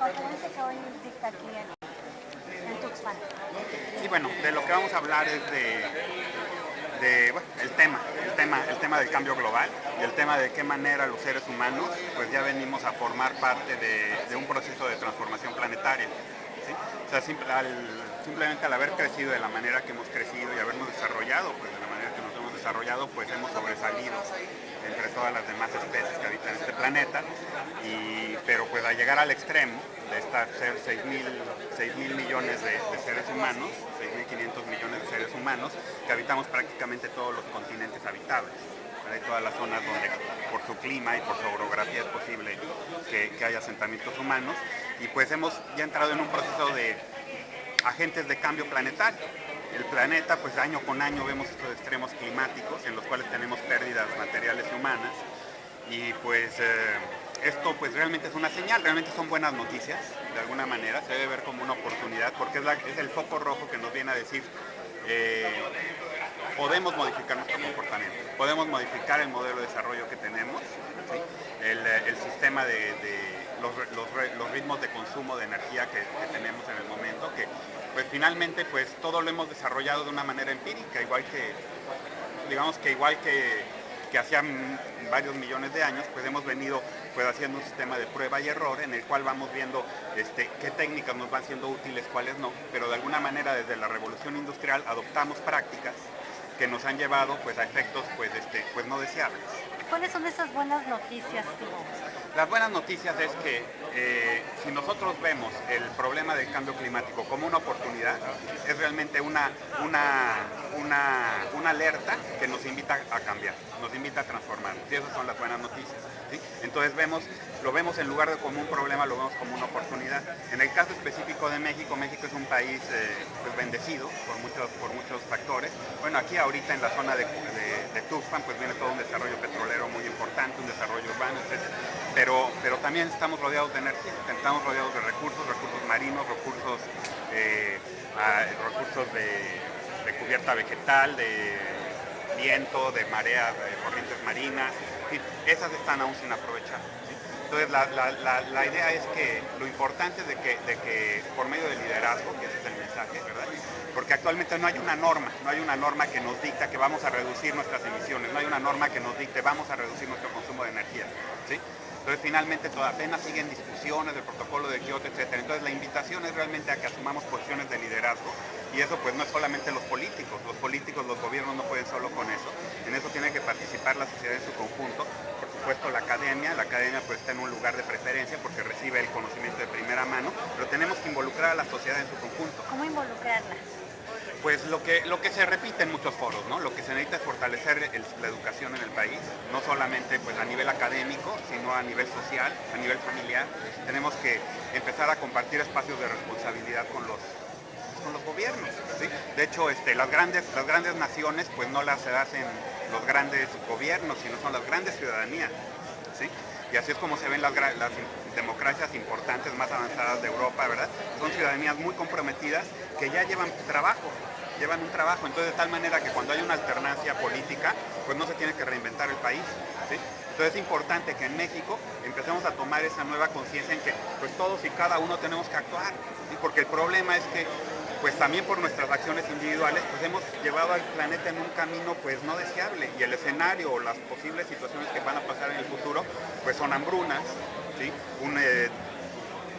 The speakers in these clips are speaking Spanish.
conferencia que hoy dicta aquí en Tuxpan. Sí, bueno, de lo que vamos a hablar es bueno, el tema del cambio global y el tema de qué manera los seres humanos pues ya venimos a formar parte de un proceso de transformación planetaria. ¿Sí? O sea, simplemente al haber crecido de la manera que hemos crecido y habernos desarrollado, pues de la manera que nos hemos desarrollado, pues hemos sobresalido entre todas las demás especies que habitan este planeta, pero pues al llegar al extremo de ser 6.000 millones de seres humanos, 6.500 millones de seres humanos, que habitamos prácticamente todos los continentes habitables. Hay todas las zonas donde por su clima y por su orografía es posible que haya asentamientos humanos, y pues hemos ya entrado en un proceso de agentes de cambio planetario. El planeta, pues año con año vemos estos extremos climáticos en los cuales tenemos pérdidas materiales y humanas, y pues esto pues realmente es una señal, realmente son buenas noticias, de alguna manera se debe ver como una oportunidad, porque es el foco rojo que nos viene a decir podemos modificar nuestro comportamiento, podemos modificar el modelo de desarrollo que tenemos, ¿sí? el sistema los ritmos de consumo de energía que tenemos en el momento, que pues finalmente pues todo lo hemos desarrollado de una manera empírica, igual que hacían varios millones de años, pues hemos venido pues haciendo un sistema de prueba y error en el cual vamos viendo qué técnicas nos van siendo útiles, cuáles no, pero de alguna manera desde la revolución industrial adoptamos prácticas que nos han llevado pues a efectos pues no deseables. ¿Cuáles son esas buenas noticias, Timo? Las buenas noticias es que si nosotros vemos el problema del cambio climático como una oportunidad, es realmente una alerta que nos invita a cambiar, nos invita a transformarnos, y esas son las buenas noticias, ¿sí? Entonces lo vemos en lugar de como un problema, lo vemos como una oportunidad. En el caso específico de México, México es un país pues bendecido por muchos factores. Bueno, aquí ahorita en la zona de Tuxpan pues viene todo un desarrollo petrolero muy importante, un desarrollo urbano, etc. Pero también estamos rodeados de energía, estamos rodeados de recursos marinos, recursos de cubierta vegetal, de viento, de mareas, de corrientes marinas, en fin, esas están aún sin aprovechar, ¿sí? Entonces la idea es que lo importante es de que por medio del liderazgo, que ese es el mensaje, ¿verdad? Porque actualmente no hay una norma que nos dicta que vamos a reducir nuestras emisiones, no hay una norma que nos dicte vamos a reducir nuestro consumo de energía, ¿sí? Entonces finalmente apenas siguen discusiones del protocolo de Kioto, etc. Entonces la invitación es realmente a que asumamos posiciones de liderazgo, y eso pues no es solamente los políticos, los gobiernos no pueden solo con eso, en eso tiene que participar la sociedad en su conjunto, por supuesto la academia pues está en un lugar de preferencia porque recibe el conocimiento de primera mano, pero tenemos que involucrar a la sociedad en su conjunto. ¿Cómo involucrarla? Pues lo que se repite en muchos foros, ¿no? Lo que se necesita es fortalecer la educación en el país, no solamente pues a nivel académico, sino a nivel social, a nivel familiar. Tenemos que empezar a compartir espacios de responsabilidad con los gobiernos, ¿sí? De hecho, las grandes naciones pues no las hacen los grandes gobiernos, sino son las grandes ciudadanías, ¿sí? Y así es como se ven las democracias importantes, más avanzadas de Europa, ¿verdad? Son ciudadanías muy comprometidas que ya llevan un trabajo, entonces de tal manera que cuando hay una alternancia política, pues no se tiene que reinventar el país, ¿sí? Entonces es importante que en México empecemos a tomar esa nueva conciencia en que pues todos y cada uno tenemos que actuar, ¿sí? Porque el problema es que pues también por nuestras acciones individuales pues hemos llevado al planeta en un camino pues no deseable, y el escenario o las posibles situaciones que van a pasar en el futuro pues son hambrunas, ¿sí?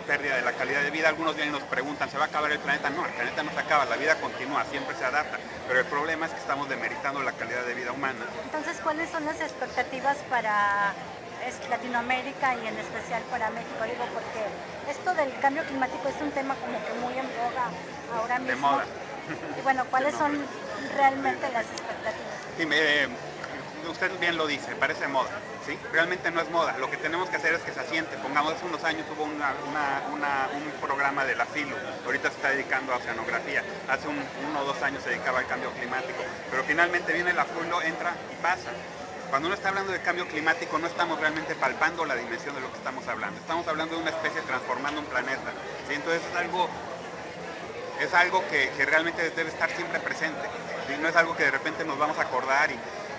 Pérdida de la calidad de vida. Algunos vienen y nos preguntan, ¿se va a acabar el planeta? No, el planeta no se acaba, la vida continúa, siempre se adapta, pero el problema es que estamos demeritando la calidad de vida humana. Entonces, ¿cuáles son las expectativas para Latinoamérica y en especial para México? Digo, porque esto del cambio climático es un tema como que muy en boga ahora mismo. De moda. Y bueno, ¿cuáles son realmente las expectativas? Sí, usted bien lo dice, parece moda, ¿sí? Realmente no es moda, lo que tenemos que hacer es que se asiente. Pongamos, hace unos años hubo un programa de la FILU, ahorita se está dedicando a oceanografía, hace 1 o 2 años se dedicaba al cambio climático, pero finalmente viene la FILU, entra y pasa. Cuando uno está hablando de cambio climático no estamos realmente palpando la dimensión de lo que estamos hablando de una especie transformando un planeta, ¿sí? Entonces es algo que realmente debe estar siempre presente, ¿sí? No es algo que de repente nos vamos a acordar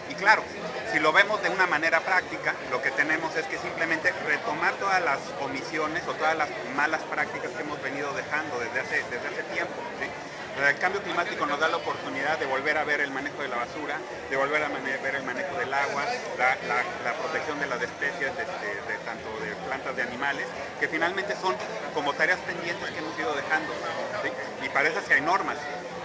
Y claro, si lo vemos de una manera práctica, lo que tenemos es que simplemente retomar todas las omisiones o todas las malas prácticas que hemos venido dejando desde hace tiempo, ¿sí? El cambio climático nos da la oportunidad de volver a ver el manejo de la basura, de volver a ver el manejo del agua, la protección de las especies, tanto de plantas de animales, que finalmente son como tareas pendientes que hemos ido dejando, ¿sí? Y para esas sí hay normas,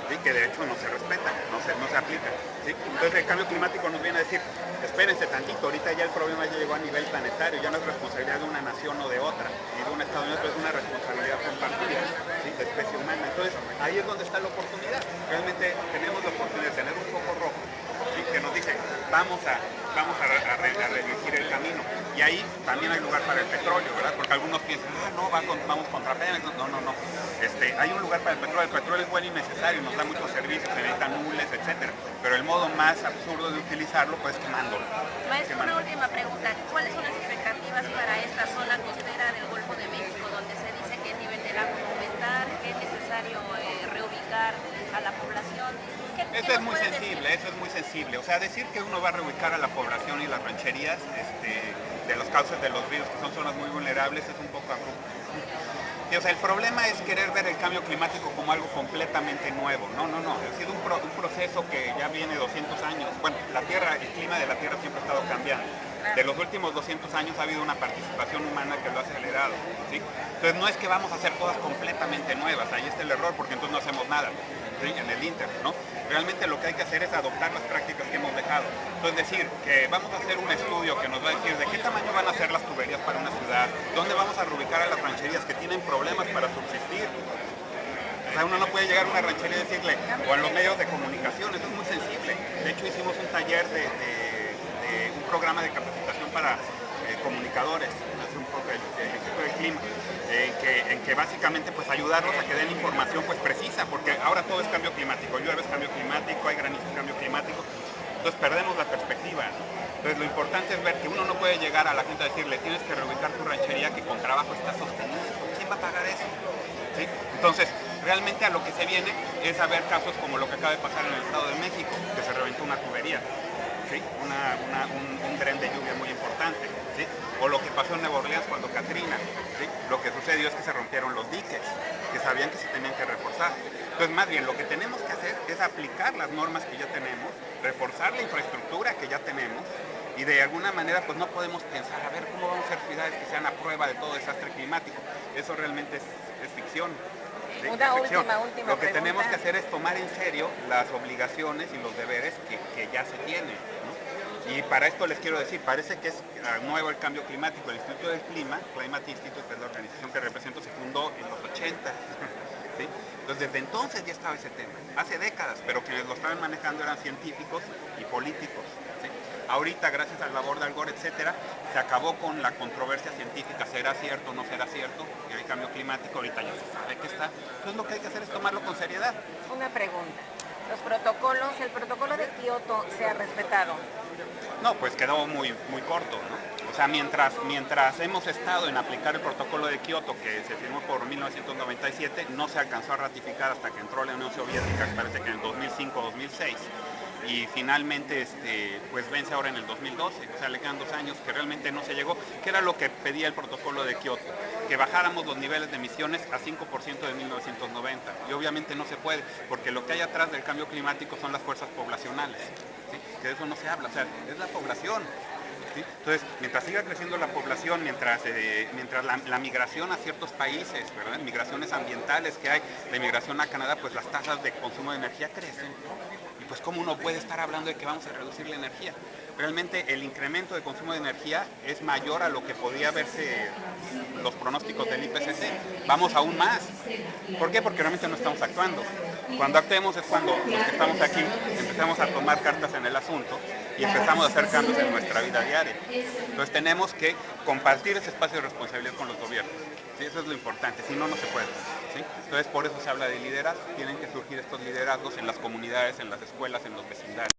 ¿sí? Que de hecho no se respetan, no se aplican, ¿sí? Entonces el cambio climático nos viene a decir, espérense tantito, ahorita ya el problema ya llegó a nivel planetario, ya no es responsabilidad de una nación o de otra, ni de un estado ni de otro, es una responsabilidad compartida, ¿sí? De especie humana. Entonces ahí es donde está la oportunidad. Realmente tenemos la oportunidad de tener un foco rojo, ¿sí? Que nos dice, vamos a redirigir el camino. Y ahí también hay lugar para el petróleo, ¿verdad? Porque algunos piensan, no, vamos contra Pemex. No. Hay un lugar para el petróleo es bueno y necesario, nos da muchos servicios, se necesitan nules, etcétera. Pero el modo más absurdo de utilizarlo, pues quemándolo. Maestro, una última pregunta. ¿Cuáles son las expectativas para esta zona costera del Golfo de México, donde se dice que el nivel del agua va a aumentar, que es necesario reubicar a la población? Eso es muy sensible. O sea, decir que uno va a reubicar a la población y las rancherías de los cauces de los ríos, que son zonas muy vulnerables, es un poco abrupto. Y, o sea, el problema es querer ver el cambio climático como algo completamente nuevo. No. Ha sido un proceso que ya viene 200 años. Bueno, el clima de la Tierra siempre ha estado cambiando. De los últimos 200 años ha habido una participación humana que lo ha acelerado, ¿sí? Entonces no es que vamos a hacer cosas completamente nuevas, ahí está el error, porque entonces no hacemos nada, ¿sí? En el Inter, ¿no? Realmente lo que hay que hacer es adoptar las prácticas que hemos dejado. Entonces decir que vamos a hacer un estudio que nos va a decir de qué tamaño van a ser las tuberías para una ciudad, dónde vamos a reubicar a las rancherías que tienen problemas para subsistir. O sea, uno no puede llegar a una ranchería y decirle, o a los medios de comunicación, eso es muy sensible. De hecho hicimos un taller un programa de capacitación para comunicadores, el equipo del clima, en que básicamente pues ayudarlos a que den información pues precisa, porque ahora todo es cambio climático, llueve es cambio climático, hay granizo es cambio climático, entonces perdemos la perspectiva. Entonces lo importante es ver que uno no puede llegar a la gente a decirle tienes que reubicar tu ranchería que con trabajo está sostenida, ¿quién va a pagar eso? ¿Sí? Entonces realmente a lo que se viene es a ver casos como lo que acaba de pasar en el Estado de México, que se reventó una tubería. ¿Sí? Un tren de lluvia muy importante, ¿sí? O lo que pasó en Nueva Orleans cuando Katrina, ¿sí? Lo que sucedió es que se rompieron los diques, que sabían que se tenían que reforzar. Entonces, más bien, lo que tenemos que hacer es aplicar las normas que ya tenemos, reforzar la infraestructura que ya tenemos, y de alguna manera pues no podemos pensar, a ver, ¿cómo vamos a hacer ciudades que sean a prueba de todo desastre climático? Eso realmente es ficción. ¿Sí? Una última Lo que pregunta. tenemos que hacer es tomar en serio las obligaciones y los deberes que ya se tienen, ¿no? Y para esto les quiero decir, parece que es nuevo el cambio climático. El Instituto del Clima, Climate Institute, que es la organización que represento, se fundó en los 80. ¿Sí? Entonces desde entonces ya estaba ese tema, hace décadas, pero quienes lo estaban manejando eran científicos y políticos. ¿Sí? Ahorita, gracias a la labor de Al Gore, etcétera, se acabó con la controversia científica, ¿será cierto o no será cierto? Que hay cambio climático, ahorita ya se sabe que está. Entonces lo que hay que hacer es tomarlo con seriedad. Una pregunta. El protocolo de Kioto se ha respetado. No, pues quedó muy corto, ¿no? O sea, mientras hemos estado en aplicar el protocolo de Kioto, que se firmó por 1997, no se alcanzó a ratificar hasta que entró la Unión Soviética, parece que en el 2005-2006. Y finalmente pues vence ahora en el 2012, o sea, le quedan 2 años que realmente no se llegó, que era lo que pedía el protocolo de Kioto, que bajáramos los niveles de emisiones a 5% de 1990, y obviamente no se puede, porque lo que hay atrás del cambio climático son las fuerzas poblacionales, ¿sí? Que de eso no se habla, o sea, es la población. ¿Sí? Entonces, mientras siga creciendo la población, mientras la migración a ciertos países, ¿verdad? Migraciones ambientales que hay, la migración a Canadá, pues las tasas de consumo de energía crecen. Y pues cómo uno puede estar hablando de que vamos a reducir la energía. Realmente el incremento de consumo de energía es mayor a lo que podría verse los pronósticos del IPCC. Vamos aún más. ¿Por qué? Porque realmente no estamos actuando. Cuando actuemos es cuando los que estamos aquí empezamos a tomar cartas en el asunto y empezamos a hacer cambios en nuestra vida diaria. Entonces tenemos que compartir ese espacio de responsabilidad con los gobiernos. ¿Sí? Eso es lo importante, si no, no se puede. ¿Sí? Entonces por eso se habla de liderazgo. Tienen que surgir estos liderazgos en las comunidades, en las escuelas, en los vecindarios.